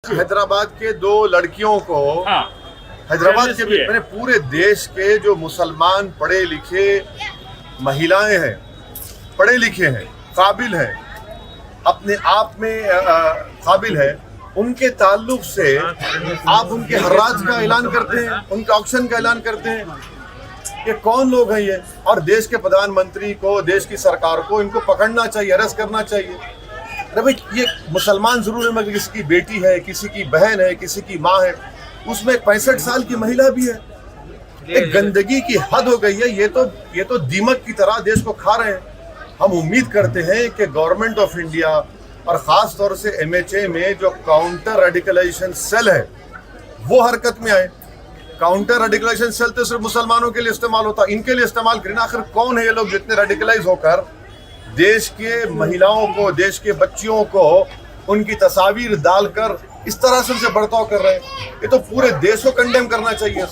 हैदराबाद के दो लड़कियों को हैदराबाद के मैंने पूरे देश के जो मुसलमान पढ़े लिखे महिलाएं हैं, पढ़े लिखे हैं, काबिल हैं, अपने आप में काबिल है, उनके ताल्लुक से आप उनके हर्राज का ऐलान करते हैं, उनके ऑक्शन का ऐलान करते हैं। ये कौन लोग हैं ये? और देश के प्रधानमंत्री को, देश की सरकार को इनको पकड़ना चाहिए, अरेस्ट करना चाहिए। अरे भाई, ये मुसलमान जरूर है मगर किसी की बेटी है, किसी की बहन है, किसी की माँ है, उसमें 65 साल की महिला भी है। एक गंदगी की हद हो गई है। ये तो दीमक की तरह देश को खा रहे हैं। हम उम्मीद करते हैं कि गवर्नमेंट ऑफ इंडिया और खास तौर से MHA में जो काउंटर रेडिकलाइजेशन सेल है वो हरकत में आए। काउंटर रेडिकलाइजेशन सेल तो सिर्फ मुसलमानों के लिए इस्तेमाल होता, इनके लिए इस्तेमाल करें। आखिर कौन है ये लोग जितने रेडिकलाइज होकर देश के महिलाओं को, देश के बच्चियों को उनकी तस्वीर डालकर इस तरह से उनसे बर्ताव कर रहे हैं? ये तो पूरे देश को कंडेम करना चाहिए।